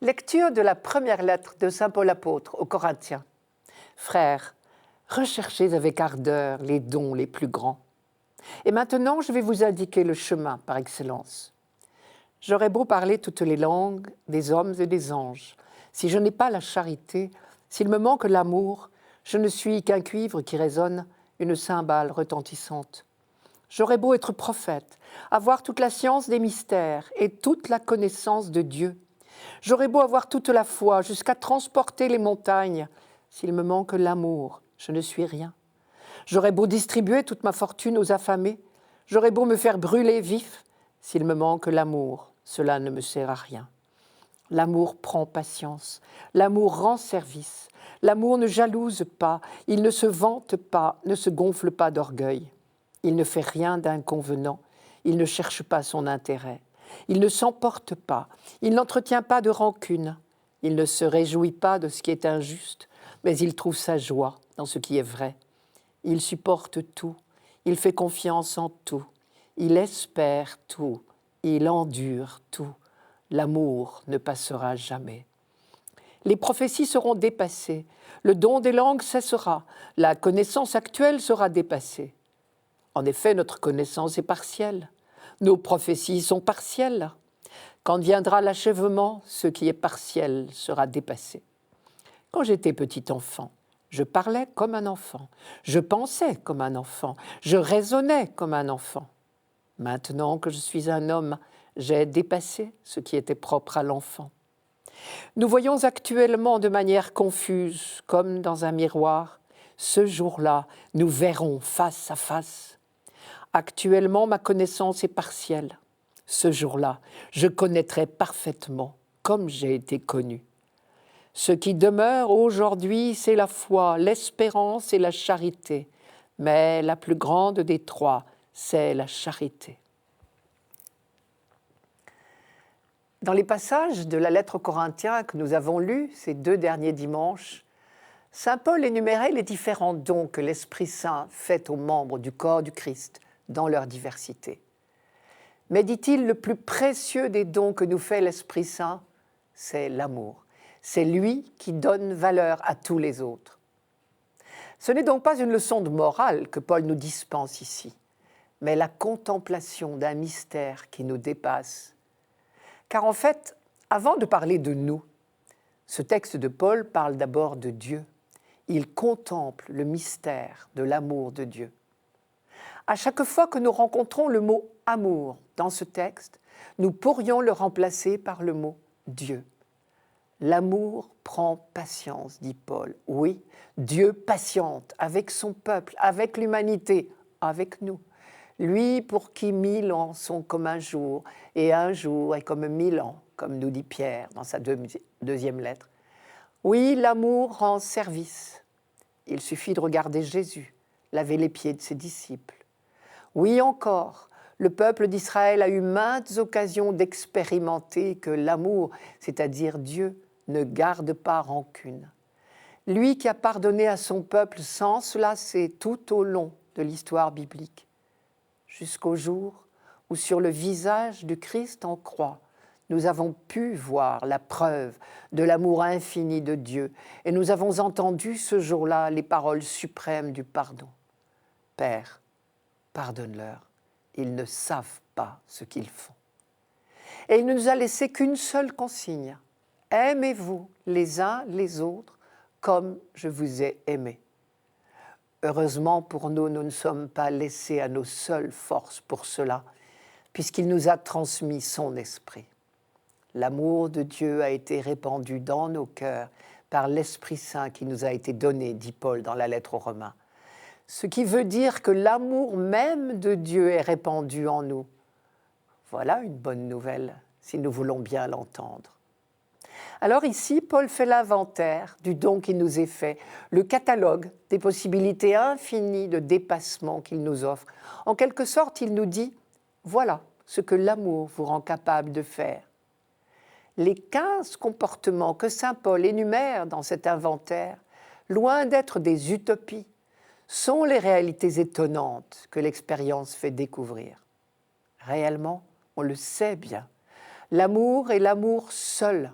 Lecture de la première lettre de saint Paul apôtre aux Corinthiens. Frères, recherchez avec ardeur les dons les plus grands. Et maintenant, je vais vous indiquer le chemin par excellence. J'aurais beau parler toutes les langues des hommes et des anges. Si je n'ai pas la charité, s'il me manque l'amour, je ne suis qu'un cuivre qui résonne, une cymbale retentissante. J'aurais beau être prophète, avoir toute la science des mystères et toute la connaissance de Dieu. J'aurais beau avoir toute la foi jusqu'à transporter les montagnes. S'il me manque l'amour, je ne suis rien. J'aurais beau distribuer toute ma fortune aux affamés. J'aurais beau me faire brûler vif. S'il me manque l'amour, cela ne me sert à rien. L'amour prend patience, l'amour rend service. L'amour ne jalouse pas, il ne se vante pas, ne se gonfle pas d'orgueil. Il ne fait rien d'inconvenant, il ne cherche pas son intérêt. Il ne s'emporte pas, il n'entretient pas de rancune. Il ne se réjouit pas de ce qui est injuste, mais il trouve sa joie dans ce qui est vrai. Il supporte tout, il fait confiance en tout, il espère tout, il endure tout. L'amour ne passera jamais. Les prophéties seront dépassées, le don des langues cessera, la connaissance actuelle sera dépassée. En effet, notre connaissance est partielle. Nos prophéties sont partielles. Quand viendra l'achèvement, ce qui est partiel sera dépassé. Quand j'étais petit enfant, je parlais comme un enfant, je pensais comme un enfant, je raisonnais comme un enfant. Maintenant que je suis un homme, j'ai dépassé ce qui était propre à l'enfant. Nous voyons actuellement de manière confuse, comme dans un miroir. Ce jour-là, nous verrons face à face. Actuellement, ma connaissance est partielle. Ce jour-là, je connaîtrai parfaitement comme j'ai été connu. Ce qui demeure aujourd'hui, c'est la foi, l'espérance et la charité. Mais la plus grande des trois, c'est la charité. Dans les passages de la lettre aux Corinthiens que nous avons lus ces 2 derniers dimanches, saint Paul énumérait les différents dons que l'Esprit Saint fait aux membres du corps du Christ dans leur diversité. Mais dit-il, le plus précieux des dons que nous fait l'Esprit Saint, c'est l'amour. C'est lui qui donne valeur à tous les autres. Ce n'est donc pas une leçon de morale que Paul nous dispense ici, mais la contemplation d'un mystère qui nous dépasse. Car en fait, avant de parler de nous, ce texte de Paul parle d'abord de Dieu. Il contemple le mystère de l'amour de Dieu. À chaque fois que nous rencontrons le mot « amour » dans ce texte, nous pourrions le remplacer par le mot « Dieu ». L'amour prend patience, dit Paul. Oui, Dieu patiente avec son peuple, avec l'humanité, avec nous. Lui pour qui 1000 ans sont comme un jour, et un jour est comme 1000 ans, comme nous dit Pierre dans sa deuxième lettre. Oui, l'amour rend service. Il suffit de regarder Jésus, laver les pieds de ses disciples. Oui encore, le peuple d'Israël a eu maintes occasions d'expérimenter que l'amour, c'est-à-dire Dieu, ne garde pas rancune. Lui qui a pardonné à son peuple sans se lasser tout au long de l'histoire biblique, jusqu'au jour où sur le visage du Christ en croix, nous avons pu voir la preuve de l'amour infini de Dieu et nous avons entendu ce jour-là les paroles suprêmes du pardon. Père, pardonne-leur, ils ne savent pas ce qu'ils font. Et il ne nous a laissé qu'une seule consigne. Aimez-vous les uns les autres comme je vous ai aimés. Heureusement pour nous, nous ne sommes pas laissés à nos seules forces pour cela, puisqu'il nous a transmis son esprit. L'amour de Dieu a été répandu dans nos cœurs par l'Esprit Saint qui nous a été donné, dit Paul dans la lettre aux Romains. Ce qui veut dire que l'amour même de Dieu est répandu en nous. Voilà une bonne nouvelle, si nous voulons bien l'entendre. Alors ici, Paul fait l'inventaire du don qui nous est fait, le catalogue des possibilités infinies de dépassement qu'il nous offre. En quelque sorte, il nous dit, voilà ce que l'amour vous rend capable de faire. Les 15 comportements que saint Paul énumère dans cet inventaire, loin d'être des utopies, sont les réalités étonnantes que l'expérience fait découvrir. Réellement, on le sait bien, l'amour est l'amour seul,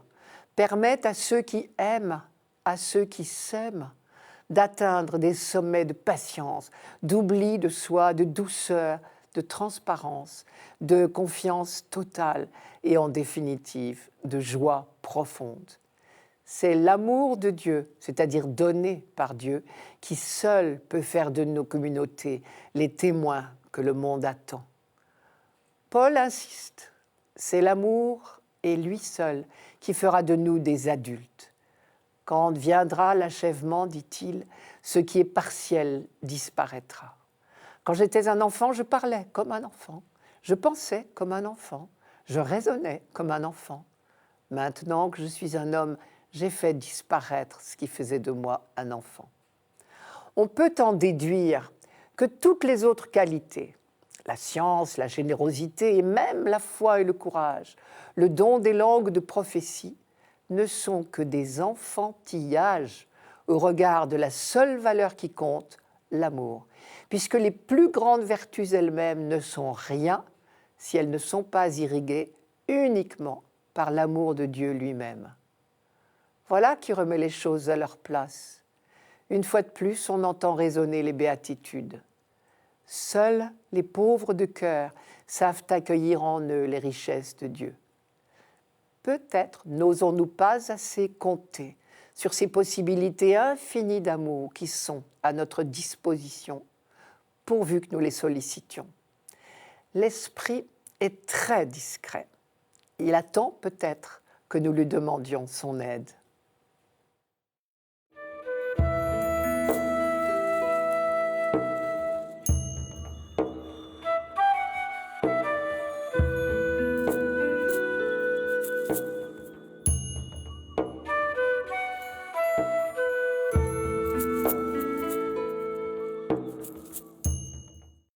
permettent à ceux qui aiment, à ceux qui s'aiment, d'atteindre des sommets de patience, d'oubli de soi, de douceur, de transparence, de confiance totale et en définitive de joie profonde. C'est l'amour de Dieu, c'est-à-dire donné par Dieu, qui seul peut faire de nos communautés les témoins que le monde attend. Paul insiste, c'est l'amour et lui seul qui fera de nous des adultes. Quand viendra l'achèvement, dit-il, ce qui est partiel disparaîtra. Quand j'étais un enfant, je parlais comme un enfant, je pensais comme un enfant, je raisonnais comme un enfant. Maintenant que je suis un homme, j'ai fait disparaître ce qui faisait de moi un enfant. On peut en déduire que toutes les autres qualités, la science, la générosité et même la foi et le courage, le don des langues de prophétie, ne sont que des enfantillages au regard de la seule valeur qui compte, l'amour, puisque les plus grandes vertus elles-mêmes ne sont rien si elles ne sont pas irriguées uniquement par l'amour de Dieu lui-même. Voilà qui remet les choses à leur place. Une fois de plus, on entend résonner les béatitudes. Seuls les pauvres de cœur savent accueillir en eux les richesses de Dieu. Peut-être n'osons-nous pas assez compter sur ces possibilités infinies d'amour qui sont à notre disposition, pourvu que nous les sollicitions. L'Esprit est très discret. Il attend peut-être que nous lui demandions son aide.